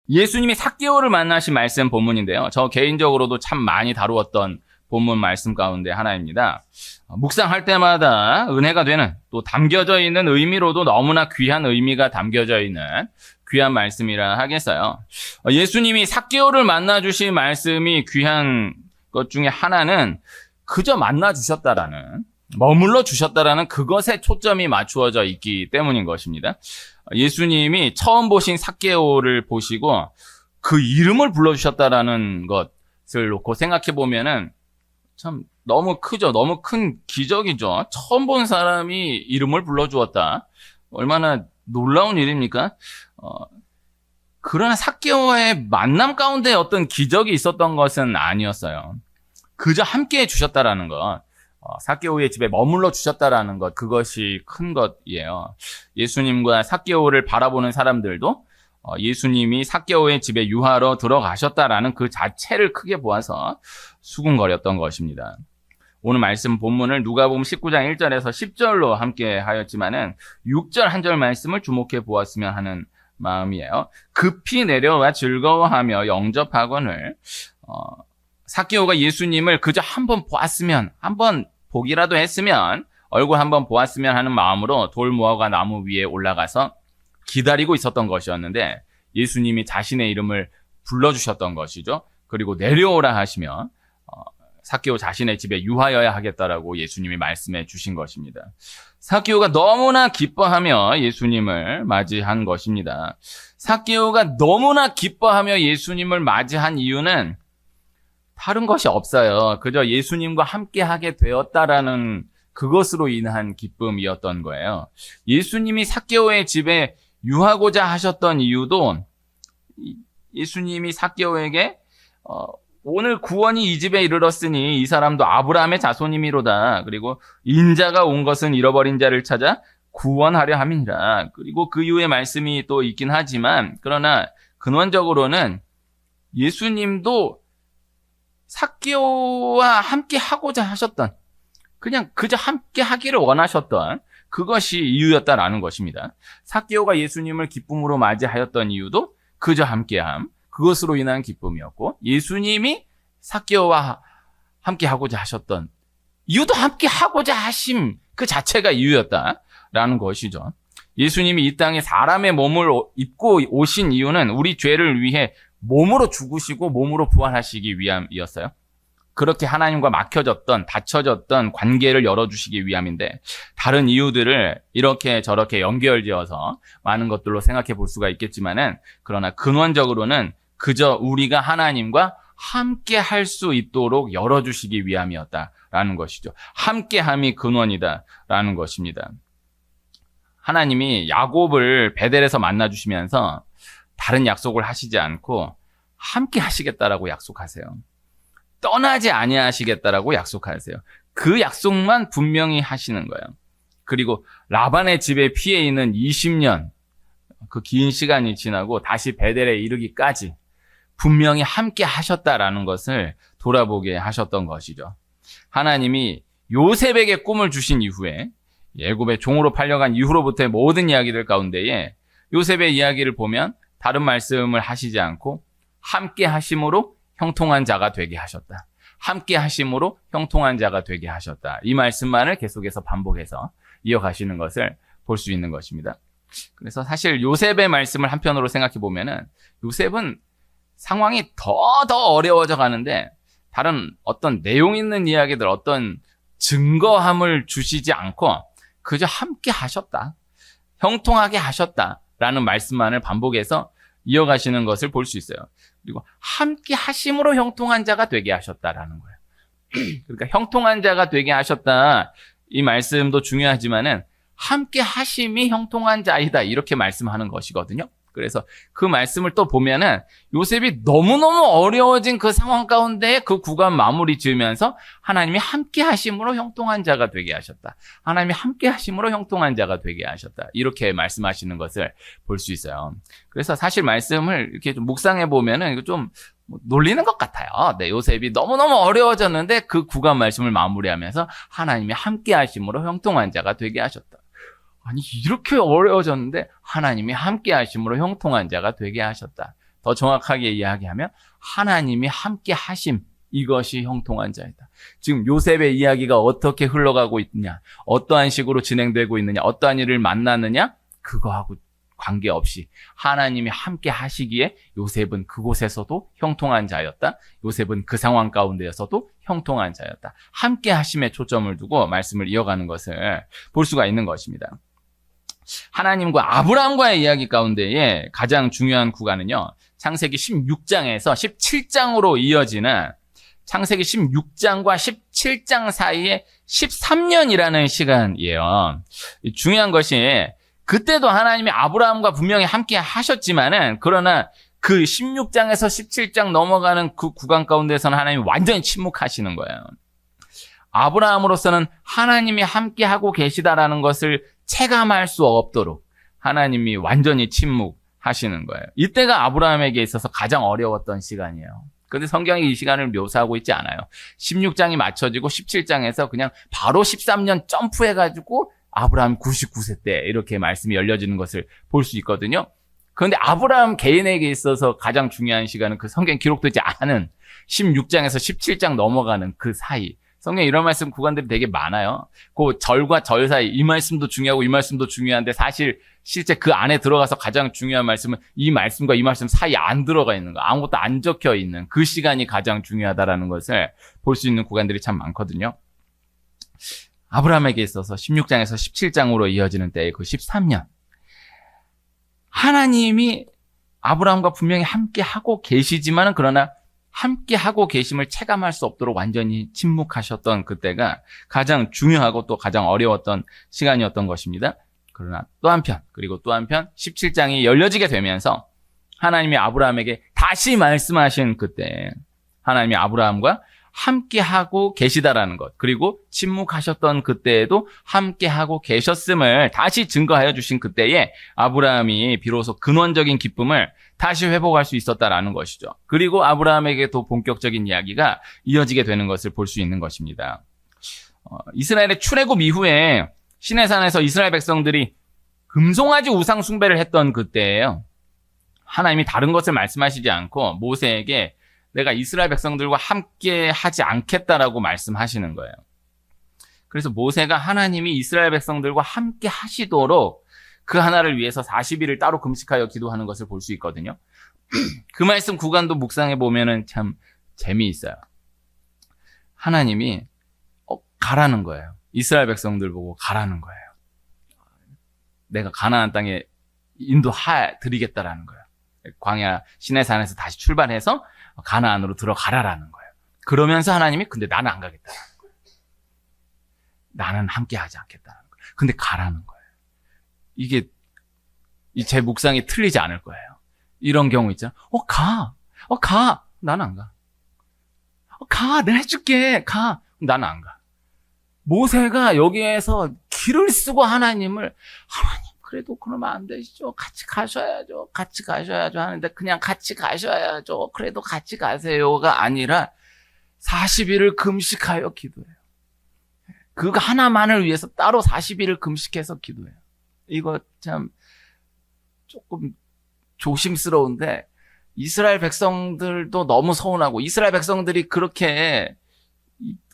예수님이 삭개오를 만나신 말씀 본문인데요. 저 개인적으로도 참 많이 다루었던 본문 말씀 가운데 하나입니다. 묵상할 때마다 은혜가 되는, 또 담겨져 있는 의미로도 너무나 귀한 의미가 담겨져 있는 귀한 말씀이라 하겠어요. 예수님이 삭개오를 만나주신 말씀이 귀한 것 중에 하나는 그저 만나주셨다라는, 머물러 주셨다라는 그것에 초점이 맞추어져 있기 때문인 것입니다. 예수님이 처음 보신 삭개오를 보시고 그 이름을 불러주셨다라는 것을 놓고 생각해 보면은 참 너무 크죠. 너무 큰 기적이죠. 처음 본 사람이 이름을 불러주었다. 얼마나 놀라운 일입니까? 그러나 삭개오의 만남 가운데 어떤 기적이 있었던 것은 아니었어요. 그저 함께 해주셨다라는 것. 삭개오의 집에 머물러 주셨다라는 것, 그것이 큰 것이에요. 예수님과 삭개오를 바라보는 사람들도 예수님이 삭개오의 집에 유하러 들어가셨다라는 그 자체를 크게 보아서 수군거렸던 것입니다. 오늘 말씀 본문을 누가복음 19장 1절에서 10절로 함께 하였지만은 6절 한 절 말씀을 주목해 보았으면 하는 마음이에요. 급히 내려와 즐거워하며 영접하거늘 삭개오가 예수님을 그저 한번 보았으면, 한번 보기라도 했으면, 얼굴 한번 보았으면 하는 마음으로 돌무화과 나무 위에 올라가서 기다리고 있었던 것이었는데 예수님이 자신의 이름을 불러주셨던 것이죠. 그리고 내려오라 하시며 삭개오 자신의 집에 유하여야 하겠다라고 예수님이 말씀해 주신 것입니다. 삭개오가 너무나 기뻐하며 예수님을 맞이한 것입니다. 삭개오가 너무나 기뻐하며 예수님을 맞이한 이유는 다른 것이 없어요. 그저 예수님과 함께하게 되었다라는 그것으로 인한 기쁨이었던 거예요. 예수님이 삭개오의 집에 유하고자 하셨던 이유도 예수님이 삭개오에게 오늘 구원이 이 집에 이르렀으니 이 사람도 아브라함의 자손이미로다. 그리고 인자가 온 것은 잃어버린 자를 찾아 구원하려 함이니라. 그리고 그 이후의 말씀이 또 있긴 하지만, 그러나 근원적으로는 예수님도 삭개오와 함께 하고자 하셨던, 그냥 그저 함께 하기를 원하셨던 그것이 이유였다라는 것입니다. 삭개오가 예수님을 기쁨으로 맞이하였던 이유도 그저 함께함, 그것으로 인한 기쁨이었고, 예수님이 삭개오와 함께 하고자 하셨던 이유도 함께 하고자 하심 그 자체가 이유였다라는 것이죠. 예수님이 이 땅에 사람의 몸을 입고 오신 이유는 우리 죄를 위해 몸으로 죽으시고 몸으로 부활하시기 위함이었어요. 그렇게 하나님과 막혀졌던, 닫혀졌던 관계를 열어주시기 위함인데, 다른 이유들을 이렇게 저렇게 연결지어서 많은 것들로 생각해 볼 수가 있겠지만은, 그러나 근원적으로는 그저 우리가 하나님과 함께 할 수 있도록 열어주시기 위함이었다라는 것이죠. 함께함이 근원이다라는 것입니다. 하나님이 야곱을 베델에서 만나주시면서 다른 약속을 하시지 않고 함께 하시겠다라고 약속하세요. 떠나지 아니하시겠다라고 약속하세요. 그 약속만 분명히 하시는 거예요. 그리고 라반의 집에 피해 있는 20년, 그 긴 시간이 지나고 다시 베델에 이르기까지 분명히 함께 하셨다라는 것을 돌아보게 하셨던 것이죠. 하나님이 요셉에게 꿈을 주신 이후에, 애굽의 종으로 팔려간 이후로부터의 모든 이야기들 가운데에 요셉의 이야기를 보면 다른 말씀을 하시지 않고 함께 하심으로 형통한 자가 되게 하셨다. 함께 하심으로 형통한 자가 되게 하셨다. 이 말씀만을 계속해서 반복해서 이어가시는 것을 볼 수 있는 것입니다. 그래서 사실 요셉의 말씀을 한편으로 생각해 보면은 요셉은 상황이 더 어려워져 가는데 다른 어떤 내용 있는 이야기들, 어떤 증거함을 주시지 않고 그저 함께 하셨다. 형통하게 하셨다라는 말씀만을 반복해서 이어가시는 것을 볼 수 있어요. 그리고 함께 하심으로 형통한 자가 되게 하셨다라는 거예요. 그러니까 형통한 자가 되게 하셨다. 이 말씀도 중요하지만은 함께 하심이 형통한 자이다. 이렇게 말씀하는 것이거든요. 그래서 그 말씀을 또 보면은 요셉이 너무너무 어려워진 그 상황 가운데 그 구간 마무리 지으면서 하나님이 함께 하심으로 형통한 자가 되게 하셨다. 하나님이 함께 하심으로 형통한 자가 되게 하셨다. 이렇게 말씀하시는 것을 볼 수 있어요. 그래서 사실 말씀을 이렇게 좀 묵상해 보면은 이거 좀 놀리는 것 같아요. 네, 요셉이 너무너무 어려워졌는데 그 구간 말씀을 마무리하면서 하나님이 함께 하심으로 형통한 자가 되게 하셨다. 아니, 이렇게 어려워졌는데 하나님이 함께 하심으로 형통한 자가 되게 하셨다. 더 정확하게 이야기하면 하나님이 함께 하심, 이것이 형통한 자이다. 지금 요셉의 이야기가 어떻게 흘러가고 있느냐, 어떠한 식으로 진행되고 있느냐, 어떠한 일을 만났느냐, 그거하고 관계없이 하나님이 함께 하시기에 요셉은 그곳에서도 형통한 자였다. 요셉은 그 상황 가운데에서도 형통한 자였다. 함께 하심에 초점을 두고 말씀을 이어가는 것을 볼 수가 있는 것입니다. 하나님과 아브라함과의 이야기 가운데에 가장 중요한 구간은요, 창세기 16장에서 17장으로 이어지는 창세기 16장과 17장 사이에 13년이라는 시간이에요. 중요한 것이 그때도 하나님이 아브라함과 분명히 함께 하셨지만은, 그러나 그 16장에서 17장 넘어가는 그 구간 가운데서는 하나님이 완전히 침묵하시는 거예요. 아브라함으로서는 하나님이 함께 하고 계시다라는 것을 체감할 수 없도록 하나님이 완전히 침묵하시는 거예요. 이때가 아브라함에게 있어서 가장 어려웠던 시간이에요. 그런데 성경이 이 시간을 묘사하고 있지 않아요. 16장이 맞춰지고 17장에서 그냥 바로 13년 점프해가지고 아브라함 99세 때 이렇게 말씀이 열려지는 것을 볼 수 있거든요. 그런데 아브라함 개인에게 있어서 가장 중요한 시간은 그 성경에 기록되지 않은 16장에서 17장 넘어가는 그 사이. 성경에 이런 말씀 구간들이 되게 많아요. 그 절과 절 사이, 이 말씀도 중요하고 이 말씀도 중요한데 사실 실제 그 안에 들어가서 가장 중요한 말씀은 이 말씀과 이 말씀 사이에 안 들어가 있는 거, 아무것도 안 적혀 있는 그 시간이 가장 중요하다라는 것을 볼 수 있는 구간들이 참 많거든요. 아브라함에게 있어서 16장에서 17장으로 이어지는 때의 그 13년. 하나님이 아브라함과 분명히 함께 하고 계시지만은, 그러나 함께 하고 계심을 체감할 수 없도록 완전히 침묵하셨던 그때가 가장 중요하고 또 가장 어려웠던 시간이었던 것입니다. 그러나 또 한편, 그리고 또 한편 17장이 열려지게 되면서 하나님이 아브라함에게 다시 말씀하신 그때, 하나님이 아브라함과 함께하고 계시다라는 것, 그리고 침묵하셨던 그때에도 함께하고 계셨음을 다시 증거하여 주신 그때에 아브라함이 비로소 근원적인 기쁨을 다시 회복할 수 있었다라는 것이죠. 그리고 아브라함에게도 본격적인 이야기가 이어지게 되는 것을 볼 수 있는 것입니다. 이스라엘의 출애굽 이후에 시내산에서 이스라엘 백성들이 금송아지 우상 숭배를 했던 그때예요. 하나님이 다른 것을 말씀하시지 않고 모세에게 내가 이스라엘 백성들과 함께 하지 않겠다라고 말씀하시는 거예요. 그래서 모세가 하나님이 이스라엘 백성들과 함께 하시도록 그 하나를 위해서 40일을 따로 금식하여 기도하는 것을 볼 수 있거든요. 그 말씀 구간도 묵상해 보면은 참 재미있어요. 하나님이 가라는 거예요. 이스라엘 백성들 보고 가라는 거예요. 내가 가나안 땅에 인도해 드리겠다라는 거예요. 광야 시내산에서 다시 출발해서 가나안으로 들어가라라는 거예요. 그러면서 하나님이 근데 나는 안 가겠다라는 거예요. 나는 함께 하지 않겠다는 거예요. 근데 가라는 거예요. 이게 제 묵상이 틀리지 않을 거예요. 이런 경우 있잖아. 가. 나는 안 가. 가. 내가 해줄게. 가. 나는 안 가. 모세가 여기에서 길을 쓰고 하나님 그래도 그러면 안 되시죠. 같이 가셔야죠 하는데 그냥 같이 가셔야죠. 그래도 같이 가세요가 아니라 40일을 금식하여 기도해요. 그거 하나만을 위해서 따로 40일을 금식해서 기도해요. 이거 참 조금 조심스러운데 이스라엘 백성들도 너무 서운하고, 이스라엘 백성들이 그렇게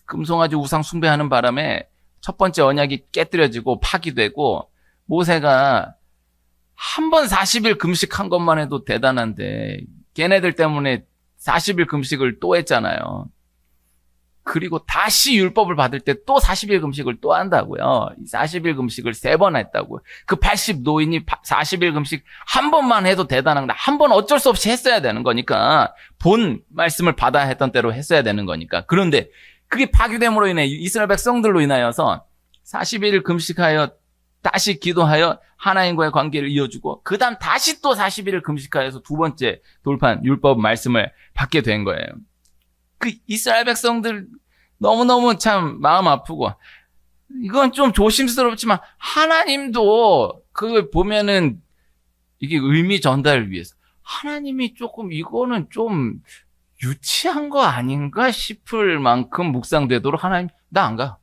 금송아지 우상 숭배하는 바람에 첫 번째 언약이 깨뜨려지고 파기되고, 모세가 한 번 40일 금식한 것만 해도 대단한데 걔네들 때문에 40일 금식을 또 했잖아요. 그리고 다시 율법을 받을 때 또 40일 금식을 또 한다고요. 40일 금식을 3번 했다고요. 그 80 노인이 40일 금식 한 번만 해도 대단한데 한 번 어쩔 수 없이 했어야 되는 거니까, 본 말씀을 받아야 했던 대로 했어야 되는 거니까. 그런데 그게 파기됨으로 인해 이스라엘 백성들로 인하여서 40일 금식하여 다시 기도하여 하나님과의 관계를 이어주고, 그 다음 다시 또 40일을 금식하여서 두 번째 돌판 율법 말씀을 받게 된 거예요. 그 이스라엘 백성들 너무너무 참 마음 아프고, 이건 좀 조심스럽지만 하나님도 그걸 보면은 이게 의미 전달을 위해서 하나님이 조금 이거는 좀 유치한 거 아닌가 싶을 만큼 묵상되도록 하나님, 나 안 가.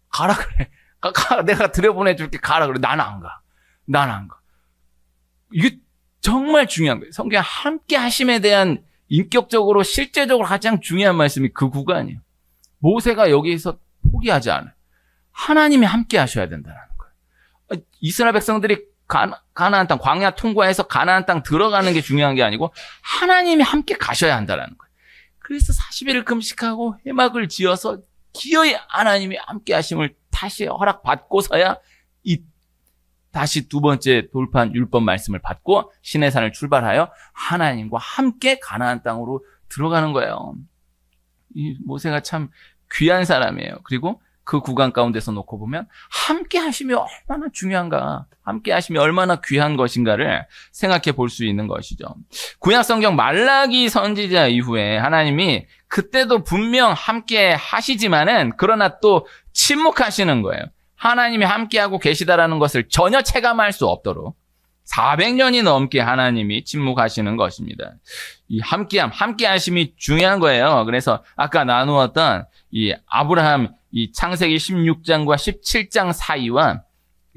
가라 그래. 내가 들여보내줄게. 가라 그래. 나는 안 가. 이게 정말 중요한 거예요. 성경 함께 하심에 대한 인격적으로 실제적으로 가장 중요한 말씀이 그 구간이에요. 모세가 여기서 포기하지 않아요. 하나님이 함께 하셔야 된다는 거예요. 이스라엘 백성들이 가나안 땅, 광야 통과해서 가나안 땅 들어가는 게 중요한 게 아니고 하나님이 함께 가셔야 한다는 거예요. 그래서 40일을 금식하고 회막을 지어서 기어이 하나님이 함께 하심을 다시 허락받고서야 다시 두 번째 돌판 율법 말씀을 받고 시내산을 출발하여 하나님과 함께 가나안 땅으로 들어가는 거예요. 이 모세가 참 귀한 사람이에요. 그리고 그 구간 가운데서 놓고 보면 함께 하심이 얼마나 중요한가, 함께 하심이 얼마나 귀한 것인가를 생각해 볼 수 있는 것이죠. 구약 성경 말라기 선지자 이후에 하나님이 그때도 분명 함께 하시지만은 그러나 또 침묵하시는 거예요. 하나님이 함께하고 계시다라는 것을 전혀 체감할 수 없도록 400년이 넘게 하나님이 침묵하시는 것입니다. 이 함께하심이 중요한 거예요. 그래서 아까 나누었던 이 아브라함 이 창세기 16장과 17장 사이와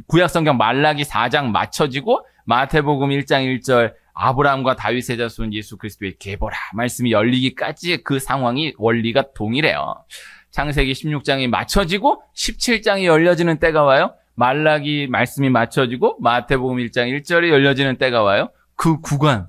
구약성경 말라기 4장 맞춰지고 마태복음 1장 1절 아브라함과 다윗의 자손 예수 그리스도의 계보라 말씀이 열리기까지 그 상황이 원리가 동일해요. 창세기 16장이 맞춰지고 17장이 열려지는 때가 와요. 말라기 말씀이 맞춰지고 마태복음 1장 1절이 열려지는 때가 와요. 그 구간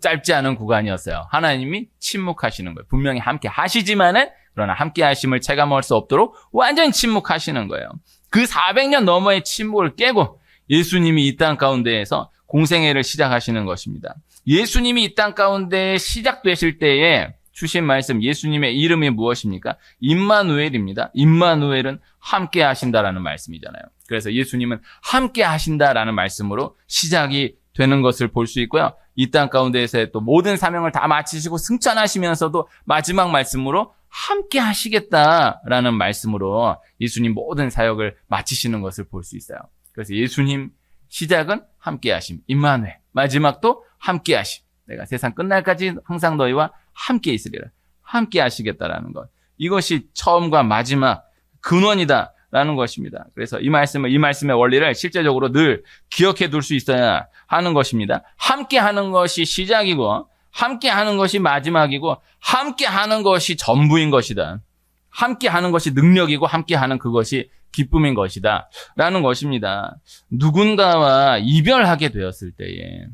짧지 않은 구간이었어요. 하나님이 침묵하시는 거예요. 분명히 함께 하시지만은 그러나 함께 하심을 체감할 수 없도록 완전히 침묵하시는 거예요. 그 400년 너머의 침묵을 깨고 예수님이 이 땅 가운데에서 공생애를 시작하시는 것입니다. 예수님이 이 땅 가운데 시작되실 때에 주신 말씀, 예수님의 이름이 무엇입니까? 임마누엘입니다. 임마누엘은 함께 하신다라는 말씀이잖아요. 그래서 예수님은 함께 하신다라는 말씀으로 시작이 되는 것을 볼 수 있고요. 이 땅 가운데에서의 또 모든 사명을 다 마치시고 승천하시면서도 마지막 말씀으로 함께 하시겠다라는 말씀으로 예수님 모든 사역을 마치시는 것을 볼 수 있어요. 그래서 예수님 시작은 함께 하심, 임마누엘, 마지막도 함께 하심. 내가 세상 끝날까지 항상 너희와 함께 있으리라. 함께 하시겠다라는 것. 이것이 처음과 마지막 근원이다라는 것입니다. 그래서 이 말씀의 원리를 실제적으로 늘 기억해 둘 수 있어야 하는 것입니다. 함께 하는 것이 시작이고 함께 하는 것이 마지막이고 함께 하는 것이 전부인 것이다. 함께 하는 것이 능력이고 함께 하는 그것이 기쁨인 것이다. 라는 것입니다. 누군가와 이별하게 되었을 때에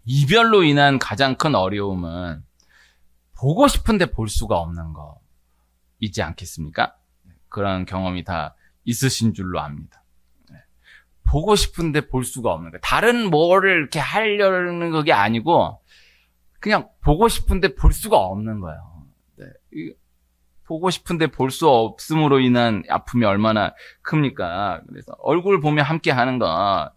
이별로 인한 가장 큰 어려움은 보고 싶은데 볼 수가 없는 거 있지 않겠습니까? 그런 경험이 다 있으신 줄로 압니다. 보고 싶은데 볼 수가 없는 거. 다른 뭐를 이렇게 하려는 그게 아니고 그냥 보고 싶은데 볼 수가 없는 거예요. 보고 싶은데 볼 수 없음으로 인한 아픔이 얼마나 큽니까? 그래서 얼굴 보며 함께 하는 것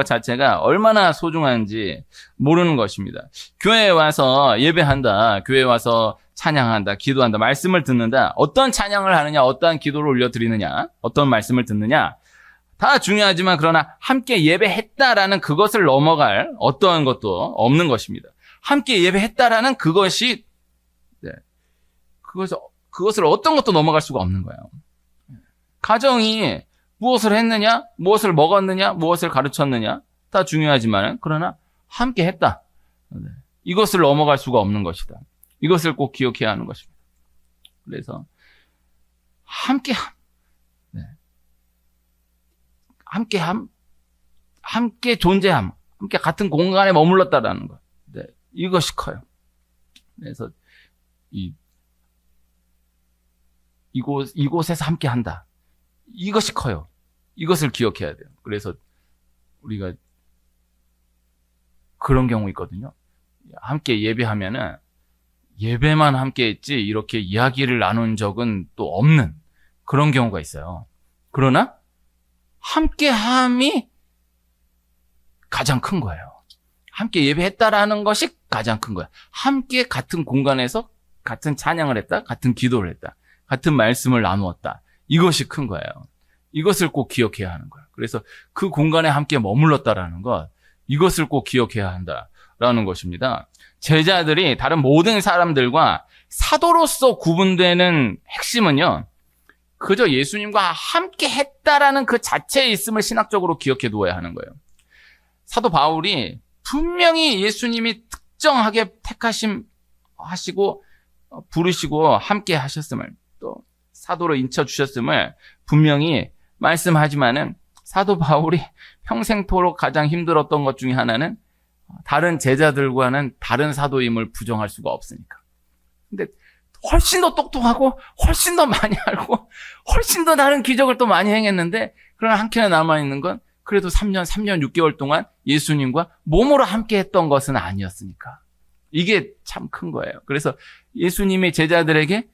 자체가 얼마나 소중한지 모르는 것입니다. 교회에 와서 예배한다, 교회에 와서 찬양한다, 기도한다, 말씀을 듣는다, 어떤 찬양을 하느냐, 어떠한 기도를 올려드리느냐, 어떤 말씀을 듣느냐, 다 중요하지만 그러나 함께 예배했다라는 그것을 넘어갈 어떠한 것도 없는 것입니다. 함께 예배했다라는 그것이, 그것을 어떤 것도 넘어갈 수가 없는 거예요. 가정이 무엇을 했느냐, 무엇을 먹었느냐, 무엇을 가르쳤느냐, 다 중요하지만, 그러나 함께 했다. 이것을 넘어갈 수가 없는 것이다. 이것을 꼭 기억해야 하는 것입니다. 그래서, 함께 존재함, 함께 같은 공간에 머물렀다라는 것. 이것이 커요. 그래서, 이곳에서 함께 한다. 이것이 커요. 이것을 기억해야 돼요. 그래서 우리가 그런 경우 있거든요. 함께 예배하면은 예배만 함께 했지 이렇게 이야기를 나눈 적은 또 없는 그런 경우가 있어요. 그러나 함께함이 가장 큰 거예요. 함께 예배했다라는 것이 가장 큰 거예요. 함께 같은 공간에서 같은 찬양을 했다, 같은 기도를 했다, 같은 말씀을 나누었다. 이것이 큰 거예요. 이것을 꼭 기억해야 하는 거예요. 그래서 그 공간에 함께 머물렀다라는 것, 이것을 꼭 기억해야 한다라는 것입니다. 제자들이 다른 모든 사람들과 사도로서 구분되는 핵심은요, 그저 예수님과 함께 했다라는 그 자체에 있음을 신학적으로 기억해 두어야 하는 거예요. 사도 바울이 분명히 예수님이 특정하게 하시고 부르시고 함께 하셨음을, 또 사도로 인쳐 주셨음을 분명히 말씀하지만은, 사도 바울이 평생토록 가장 힘들었던 것 중에 하나는 다른 제자들과는 다른 사도임을 부정할 수가 없으니까. 근데 훨씬 더 똑똑하고 훨씬 더 많이 알고 훨씬 더 다른 기적을 또 많이 행했는데, 그러나 한켠에 남아있는 건 그래도 3년 6개월 동안 예수님과 몸으로 함께 했던 것은 아니었으니까. 이게 참 큰 거예요. 그래서 예수님의 제자들에게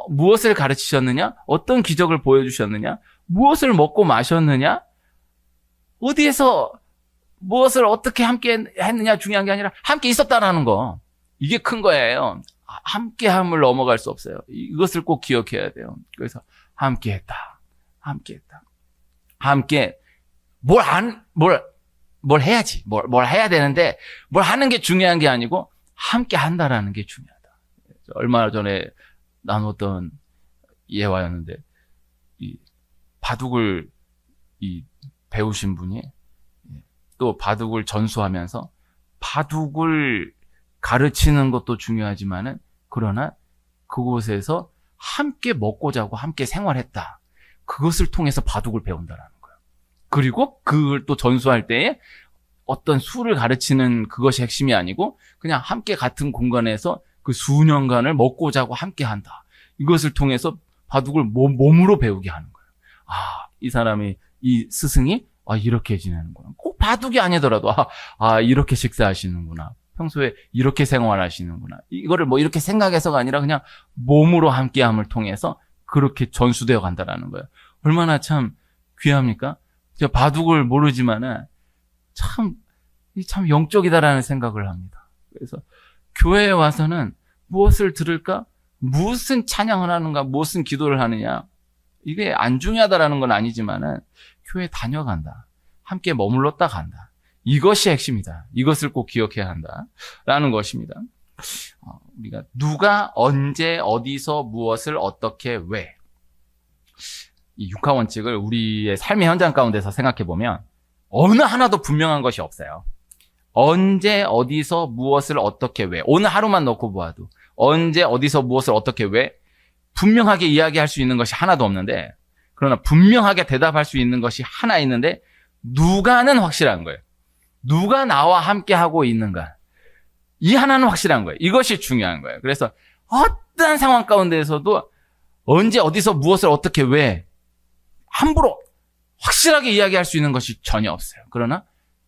무엇을 가르치셨느냐? 어떤 기적을 보여주셨느냐? 무엇을 먹고 마셨느냐? 어디에서 무엇을 어떻게 함께 했느냐 중요한 게 아니라 함께 있었다라는 거. 이게 큰 거예요. 함께함을 넘어갈 수 없어요. 이것을 꼭 기억해야 돼요. 그래서 함께했다. 함께 뭘 해야지. 뭘 해야 되는데 뭘 하는 게 중요한 게 아니고 함께 한다라는 게 중요하다. 얼마 전에 나눴던 예화였는데, 이 바둑을 배우신 분이 또 바둑을 전수하면서 바둑을 가르치는 것도 중요하지만은, 그러나 그곳에서 함께 먹고 자고 함께 생활했다. 그것을 통해서 바둑을 배운다라는 거예요. 그리고 그걸 또 전수할 때에 어떤 수를 가르치는 그것이 핵심이 아니고 그냥 함께 같은 공간에서 그 수년간을 먹고 자고 함께 한다. 이것을 통해서 바둑을 몸으로 배우게 하는 거예요. 이 사람이, 이 스승이 이렇게 지내는구나. 꼭 바둑이 아니더라도 이렇게 식사하시는구나. 평소에 이렇게 생활하시는구나. 이거를 이렇게 생각해서가 아니라 그냥 몸으로 함께함을 통해서 그렇게 전수되어 간다라는 거예요. 얼마나 참 귀합니까? 제가 바둑을 모르지만은 참 영적이다라는 생각을 합니다. 그래서 교회에 와서는 무엇을 들을까? 무슨 찬양을 하는가? 무슨 기도를 하느냐? 이게 안 중요하다라는 건 아니지만은 교회 다녀간다. 함께 머물렀다 간다. 이것이 핵심이다. 이것을 꼭 기억해야 한다라는 것입니다. 우리가 누가 언제 어디서 무엇을 어떻게 왜, 이 육하 원칙을 우리의 삶의 현장 가운데서 생각해 보면 어느 하나도 분명한 것이 없어요. 언제 어디서 무엇을 어떻게 왜, 오늘 하루만 놓고 보아도 언제 어디서 무엇을 어떻게 왜 분명하게 이야기할 수 있는 것이 하나도 없는데, 그러나 분명하게 대답할 수 있는 것이 하나 있는데, 누가는 확실한 거예요. 누가 나와 함께 하고 있는가, 이 하나는 확실한 거예요. 이것이 중요한 거예요. 그래서 어떠한 상황 가운데에서도 언제 어디서 무엇을 어떻게 왜 함부로 확실하게 이야기할 수 있는 것이 전혀 없어요. 그러나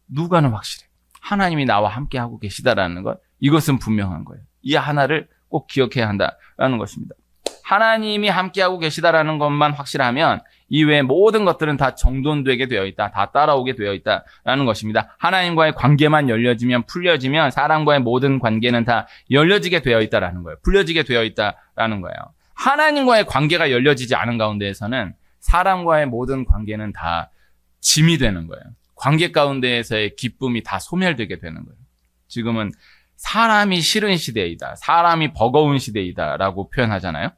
누가는 확실해. 하나님이 나와 함께 하고 계시다라는 것, 이것은 분명한 거예요. 이 하나를 꼭 기억해야 한다라는 것입니다. 하나님이 함께하고 계시다라는 것만 확실하면 이외의 모든 것들은 다 정돈되게 되어 있다, 다 따라오게 되어 있다라는 것입니다. 하나님과의 관계만 열려지면, 풀려지면 사람과의 모든 관계는 다 열려지게 되어 있다라는 거예요. 풀려지게 되어 있다라는 거예요. 하나님과의 관계가 열려지지 않은 가운데에서는 사람과의 모든 관계는 다 짐이 되는 거예요. 관계 가운데에서의 기쁨이 다 소멸되게 되는 거예요. 지금은 사람이 싫은 시대이다, 사람이 버거운 시대이다라고 표현하잖아요.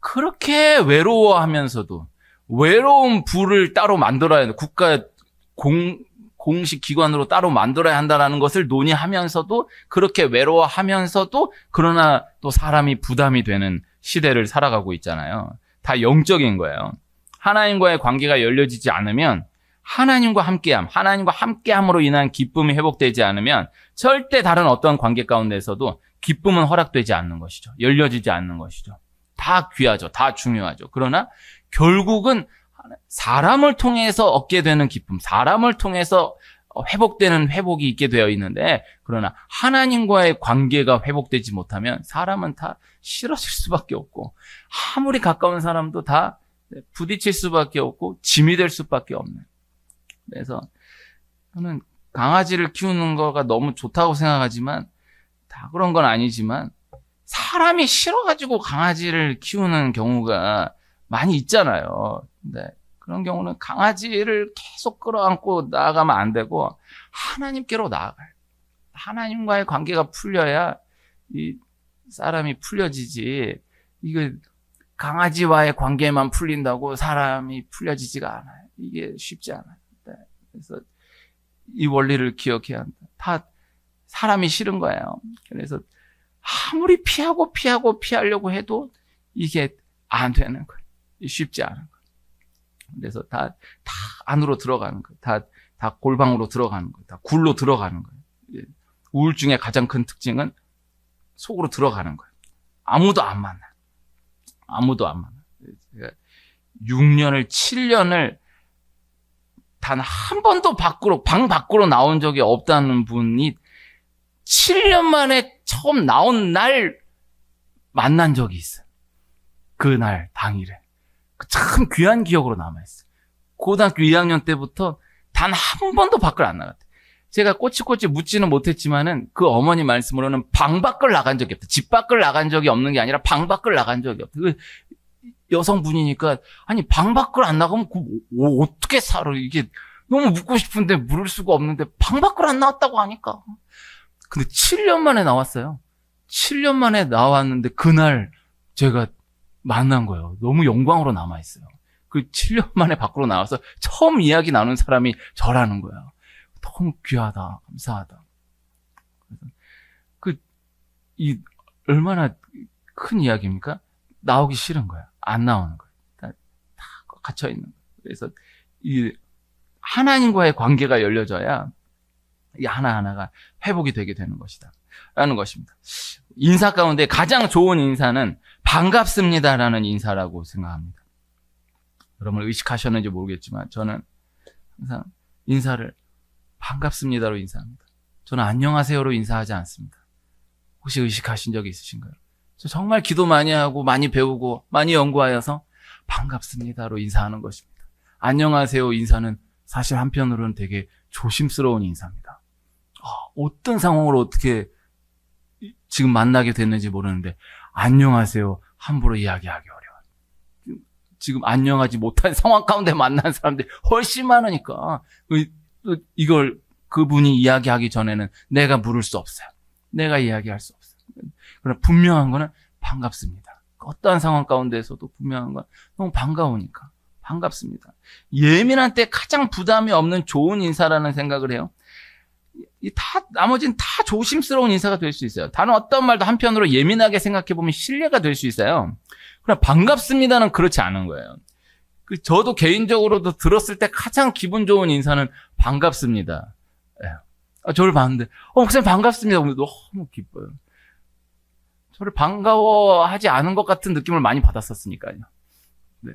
그렇게 외로워하면서도 외로운 부를 따로 만들어야 돼. 국가 공식 기관으로 따로 만들어야 한다는 것을 논의하면서도, 그렇게 외로워하면서도 그러나 또 사람이 부담이 되는 시대를 살아가고 있잖아요. 다 영적인 거예요. 하나님과의 관계가 열려지지 않으면, 하나님과 함께함으로 인한 기쁨이 회복되지 않으면 절대 다른 어떤 관계 가운데서도 기쁨은 허락되지 않는 것이죠. 열려지지 않는 것이죠. 다 귀하죠. 다 중요하죠. 그러나 결국은 사람을 통해서 얻게 되는 기쁨, 사람을 통해서 회복되는 회복이 있게 되어 있는데, 그러나 하나님과의 관계가 회복되지 못하면 사람은 다 싫어질 수밖에 없고, 아무리 가까운 사람도 다 부딪힐 수밖에 없고 짐이 될 수밖에 없는. 그래서 저는 강아지를 키우는 거가 너무 좋다고 생각하지만, 다 그런 건 아니지만 사람이 싫어가지고 강아지를 키우는 경우가 많이 있잖아요. 근데 그런 경우는 강아지를 계속 끌어안고 나아가면 안 되고 하나님께로 나아가요. 하나님과의 관계가 풀려야 이 사람이 풀려지지, 이게 강아지와의 관계만 풀린다고 사람이 풀려지지가 않아요. 이게 쉽지 않아요. 그래서 이 원리를 기억해야 한다. 다 사람이 싫은 거예요. 그래서 아무리 피하려고 해도 이게 안 되는 거예요. 쉽지 않은 거예요. 그래서 다 안으로 들어가는 거예요. 다 골방으로 들어가는 거예요. 다 굴로 들어가는 거예요. 우울증의 가장 큰 특징은 속으로 들어가는 거예요. 아무도 안 만나. 6년을, 7년을 단 한 번도 방 밖으로 나온 적이 없다는 분이 7년 만에 처음 나온 날 만난 적이 있어요. 그날 당일에. 참 귀한 기억으로 남아있어요. 고등학교 2학년 때부터 단 한 번도 밖을 안 나갔대요. 제가 꼬치꼬치 묻지는 못했지만은 그 어머니 말씀으로는 방 밖을 나간 적이 없다. 집 밖을 나간 적이 없는 게 아니라 방 밖을 나간 적이 없다. 그 여성분이니까 아니 방 밖을 안 나가면 어떻게 살아? 이게 너무 묻고 싶은데 물을 수가 없는데 방 밖을 안 나왔다고 하니까. 근데 7년 만에 나왔어요. 7년 만에 나왔는데 그날 제가 만난 거예요. 너무 영광으로 남아있어요. 그 7년 만에 밖으로 나와서 처음 이야기 나눈 사람이 저라는 거예요. 너무 귀하다, 감사하다. 얼마나 큰 이야기입니까? 나오기 싫은 거야. 안 나오는 거야. 다 갇혀있는 거야. 그래서 이 하나님과의 관계가 열려져야 이 하나하나가 회복이 되게 되는 것이다. 라는 것입니다. 인사 가운데 가장 좋은 인사는 반갑습니다라는 인사라고 생각합니다. 여러분 의식하셨는지 모르겠지만 저는 항상 인사를 반갑습니다로 인사합니다. 저는 안녕하세요로 인사하지 않습니다. 혹시 의식하신 적이 있으신가요? 저 정말 기도 많이 하고 많이 배우고 많이 연구하여서 반갑습니다로 인사하는 것입니다. 안녕하세요 인사는 사실 한편으로는 되게 조심스러운 인사입니다. 어떤 상황으로 어떻게 지금 만나게 됐는지 모르는데 안녕하세요 함부로 이야기하기 어려워요. 지금 안녕하지 못한 상황 가운데 만난 사람들이 훨씬 많으니까 이걸 그분이 이야기하기 전에는 내가 물을 수 없어요. 내가 이야기할 수 없어요. 그러나 분명한 거는 반갑습니다. 어떠한 상황 가운데서도 분명한 건 너무 반가우니까 반갑습니다. 예민한 때 가장 부담이 없는 좋은 인사라는 생각을 해요. 나머지는 다 조심스러운 인사가 될 수 있어요. 다른 어떤 말도 한편으로 예민하게 생각해보면 신뢰가 될 수 있어요. 그러나 반갑습니다는 그렇지 않은 거예요. 저도 개인적으로도 들었을 때 가장 기분 좋은 인사는 반갑습니다. 저를 봤는데, 목사님 반갑습니다. 너무 기뻐요. 저를 반가워하지 않은 것 같은 느낌을 많이 받았었으니까요. 네.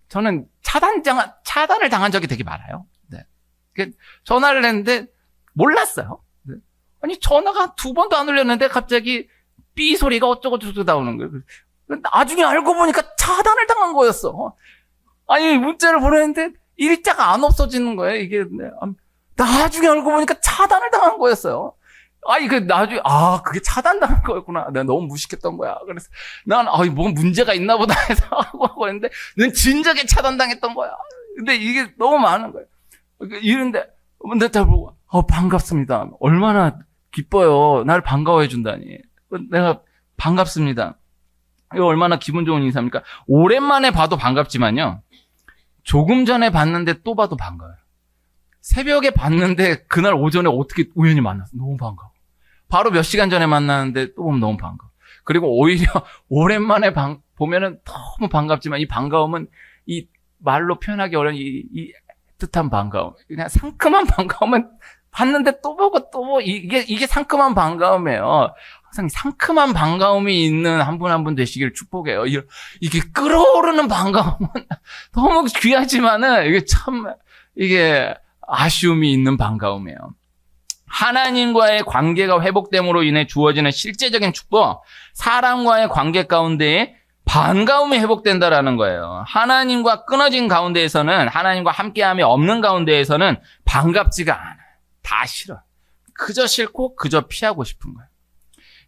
저는 차단을 당한 적이 되게 많아요. 네. 전화를 했는데 몰랐어요. 네. 아니 전화가 2번도 안 울렸는데 갑자기 삐 소리가 어쩌고저쩌고 나오는 거예요. 나중에 알고 보니까 차단을 당한 거였어. 아니 문자를 보냈는데 일자가 안 없어지는 거예요. 이게 나중에 알고 보니까 차단을 당한 거였어요. 나중에 그게 차단당한 거였구나. 내가 너무 무식했던 거야. 그래서 난 뭔 문제가 있나 보다 해서 하고 했는데 난 진작에 차단당했던 거야. 근데 이게 너무 많은 거예요. 이런데 내가 보고 반갑습니다. 얼마나 기뻐요. 날 반가워해 준다니. 내가 반갑습니다. 이거 얼마나 기분 좋은 인사입니까? 오랜만에 봐도 반갑지만요. 조금 전에 봤는데 또 봐도 반가워요. 새벽에 봤는데 그날 오전에 어떻게 우연히 만났어. 너무 반가워. 바로 몇 시간 전에 만났는데 또 보면 너무 반가워. 그리고 오히려 오랜만에 보면은 너무 반갑지만 이 반가움은 이 말로 표현하기 어려운 이 뜻한 반가움. 그냥 상큼한 반가움은 봤는데 또 보고 또 보고 이게 상큼한 반가움이에요. 항상 상큼한 반가움이 있는 한 분 한 분 되시길 축복해요. 이게 끓어오르는 반가움은 너무 귀하지만은 이게 아쉬움이 있는 반가움이에요. 하나님과의 관계가 회복됨으로 인해 주어지는 실제적인 축복, 사람과의 관계 가운데에 반가움이 회복된다라는 거예요. 하나님과 끊어진 가운데에서는, 하나님과 함께함이 없는 가운데에서는 반갑지가 않아요. 다 싫어. 그저 싫고 그저 피하고 싶은 거예요.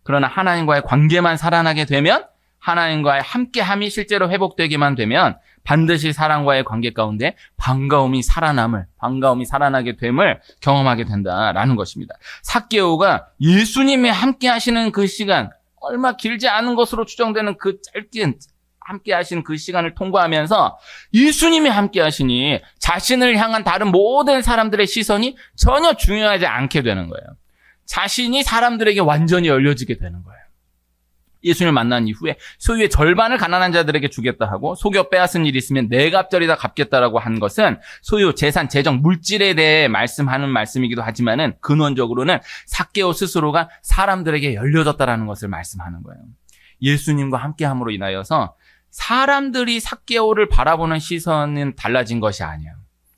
그러나 하나님과의 관계만 살아나게 되면, 하나님과의 함께함이 실제로 회복되기만 되면 반드시 사람과의 관계 가운데 반가움이 살아나게 됨을 경험하게 된다라는 것입니다. 삭개오가 예수님이 함께 하시는 그 시간, 얼마 길지 않은 것으로 추정되는 그 짧게 함께 하신 그 시간을 통과하면서 예수님이 함께 하시니 자신을 향한 다른 모든 사람들의 시선이 전혀 중요하지 않게 되는 거예요. 자신이 사람들에게 완전히 열려지게 되는 거예요. 예수님을 만난 이후에 소유의 절반을 가난한 자들에게 주겠다 하고 속여 빼앗은 일이 있으면 네 갑절이 다 갚겠다라고 한 것은 소유, 재산, 재정, 물질에 대해 말씀하는 말씀이기도 하지만은 근원적으로는 삭개오 스스로가 사람들에게 열려졌다라는 것을 말씀하는 거예요. 예수님과 함께함으로 인하여서 사람들이 삭개오를 바라보는 시선은 달라진 것이 아니에요.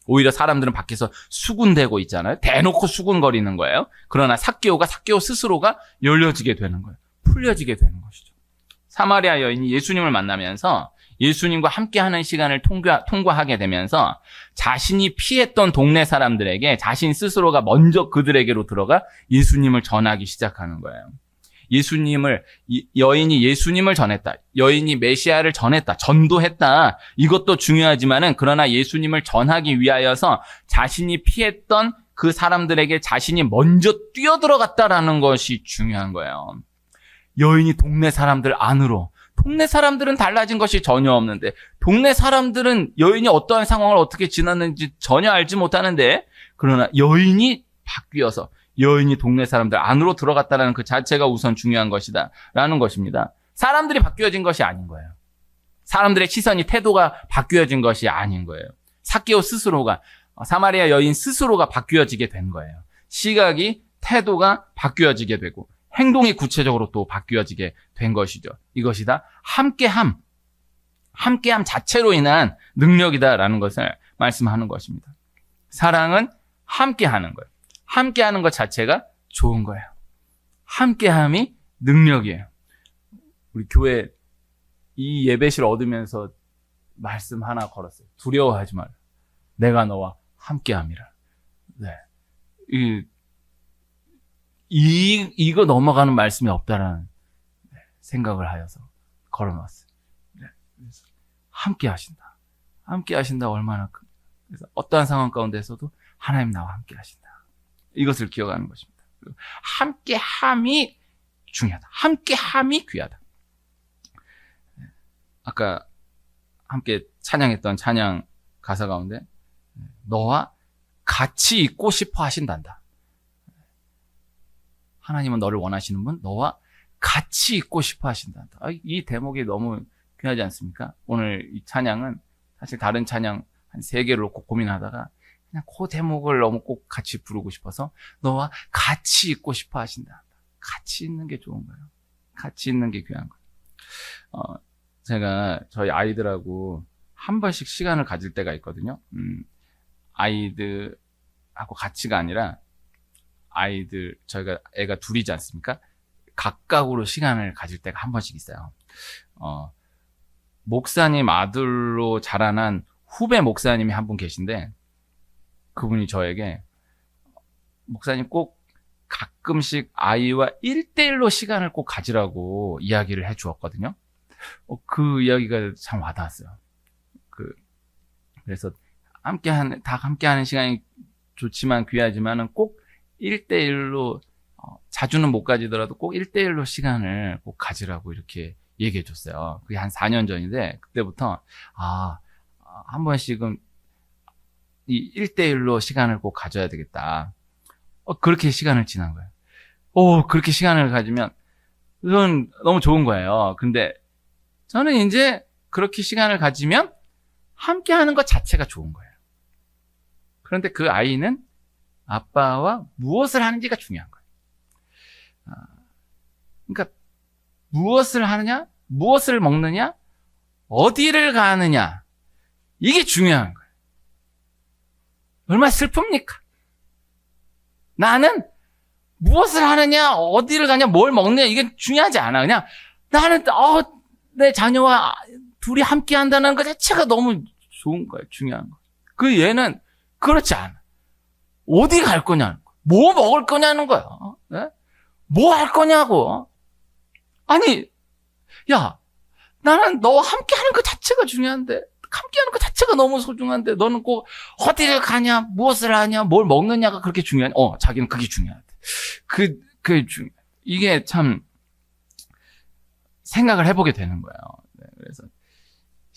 오히려 사람들은 밖에서 수군대고 있잖아요. 대놓고 수군거리는 거예요. 그러나 삭개오 스스로가 열려지게 되는 거예요. 풀려지게 되는 것이죠. 사마리아 여인이 예수님을 만나면서 예수님과 함께하는 시간을 통과하게 되면서 자신이 피했던 동네 사람들에게 자신 스스로가 먼저 그들에게로 들어가 예수님을 전하기 시작하는 거예요. 여인이 예수님을 전했다. 여인이 메시아를 전했다. 전도했다. 이것도 중요하지만은 그러나 예수님을 전하기 위하여서 자신이 피했던 그 사람들에게 자신이 먼저 뛰어들어갔다라는 것이 중요한 거예요. 여인이 동네 사람들 안으로, 동네 사람들은 달라진 것이 전혀 없는데 동네 사람들은 여인이 어떠한 상황을 어떻게 지났는지 전혀 알지 못하는데 그러나 여인이 바뀌어서 여인이 동네 사람들 안으로 들어갔다는 그 자체가 우선 중요한 것이다 라는 것입니다. 사람들이 바뀌어진 것이 아닌 거예요. 사람들의 시선이, 태도가 바뀌어진 것이 아닌 거예요. 삭개오 스스로가, 사마리아 여인 스스로가 바뀌어지게 된 거예요. 시각이, 태도가 바뀌어지게 되고 행동이 구체적으로 또 바뀌어지게 된 것이죠. 이것이 다 함께함 자체로 인한 능력이다라는 것을 말씀하는 것입니다. 사랑은 함께하는 거예요. 함께하는 것 자체가 좋은 거예요. 함께함이 능력이에요. 우리 교회 이 예배실 얻으면서 말씀 하나 걸었어요. 두려워하지 마라. 내가 너와 함께함이라. 네. 이거 넘어가는 말씀이 없다라는 생각을 하여서 걸어놨어요. 네. 그래서 함께 하신다. 함께 하신다 얼마나 그래서 어떠한 상황 가운데서도 하나님 나와 함께 하신다. 이것을 기억하는 것입니다. 함께함이 중요하다. 함께함이 귀하다. 아까 함께 찬양했던 찬양 가사 가운데 너와 같이 있고 싶어 하신단다. 하나님은 너를 원하시는 분, 너와 같이 있고 싶어 하신단다. 이 대목이 너무 귀하지 않습니까? 오늘 이 찬양은 사실 다른 찬양 한 3개를 놓고 고민하다가 그냥 그 대목을 너무 꼭 같이 부르고 싶어서 너와 같이 있고 싶어 하신다. 같이 있는 게 좋은 거예요. 같이 있는 게 귀한 거예요. 제가 저희 아이들하고 한 번씩 시간을 가질 때가 있거든요. 아이들하고 같이가 아니라 저희가 애가 둘이지 않습니까? 각각으로 시간을 가질 때가 한 번씩 있어요. 목사님 아들로 자라난 후배 목사님이 한 분 계신데 그분이 저에게 목사님 꼭 가끔씩 아이와 1대1로 시간을 꼭 가지라고 이야기를 해 주었거든요. 그 이야기가 참 와닿았어요. 그래서 다 함께하는 시간이 좋지만 귀하지만은 꼭 1대1로 자주는 못 가지더라도 꼭 1대1로 시간을 꼭 가지라고 이렇게 얘기해 줬어요. 그게 한 4년 전인데 그때부터 한 번씩은 이 1대1로 시간을 꼭 가져야 되겠다. 그렇게 시간을 지난 거예요. 그렇게 시간을 가지면 그건 너무 좋은 거예요. 근데 저는 이제 그렇게 시간을 가지면 함께 하는 것 자체가 좋은 거예요. 그런데 그 아이는 아빠와 무엇을 하는지가 중요한 거예요. 그러니까 무엇을 하느냐, 무엇을 먹느냐, 어디를 가느냐, 이게 중요한 거예요. 얼마나 슬픕니까? 나는 무엇을 하느냐, 어디를 가냐, 뭘 먹느냐, 이게 중요하지 않아. 그냥 나는 내 자녀와 둘이 함께 한다는 것 자체가 너무 좋은 거예요. 중요한 거. 얘는 그렇지 않아. 어디 갈 거냐는 거. 뭐 먹을 거냐는 거야. 네? 뭐 할 거냐고. 아니, 야, 나는 너와 함께 하는 것 자체가 중요한데, 함께 하는 것 자체가 너무 소중한데, 너는 꼭 어디를 가냐, 무엇을 하냐, 뭘 먹느냐가 그렇게 중요하냐. 자기는 그게 중요하대. 그게 이게 참, 생각을 해보게 되는 거예요. 네, 그래서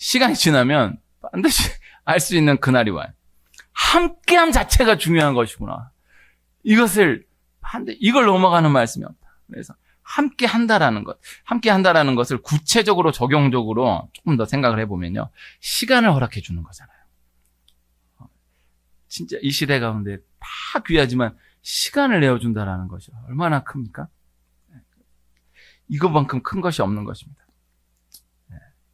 시간이 지나면 반드시 알 수 있는 그날이 와요. 함께함 자체가 중요한 것이구나. 이걸 넘어가는 말씀이 없다. 그래서 함께 한다라는 것을 구체적으로 적용적으로 조금 더 생각을 해보면요. 시간을 허락해 주는 거잖아요. 진짜 이 시대 가운데 다 귀하지만 시간을 내어준다라는 것이 얼마나 큽니까? 이거만큼 큰 것이 없는 것입니다.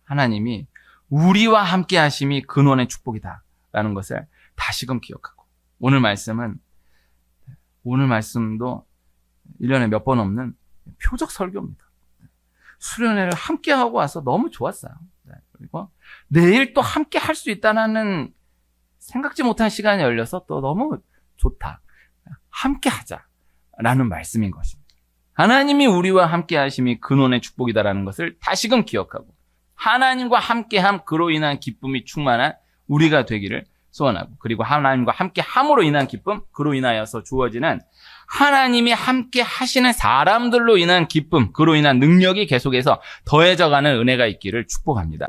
하나님이 우리와 함께 하심이 근원의 축복이다라는 것을 다시금 기억하고, 오늘 말씀도 1년에 몇 번 없는 표적 설교입니다. 수련회를 함께 하고 와서 너무 좋았어요. 그리고 내일 또 함께 할 수 있다는 생각지 못한 시간이 열려서 또 너무 좋다. 함께 하자라는 말씀인 것입니다. 하나님이 우리와 함께 하심이 근원의 축복이다라는 것을 다시금 기억하고, 하나님과 함께함, 그로 인한 기쁨이 충만한 우리가 되기를 소원하고, 그리고 하나님과 함께 함으로 인한 기쁨, 그로 인하여서 주어지는 하나님이 함께 하시는 사람들로 인한 기쁨, 그로 인한 능력이 계속해서 더해져가는 은혜가 있기를 축복합니다.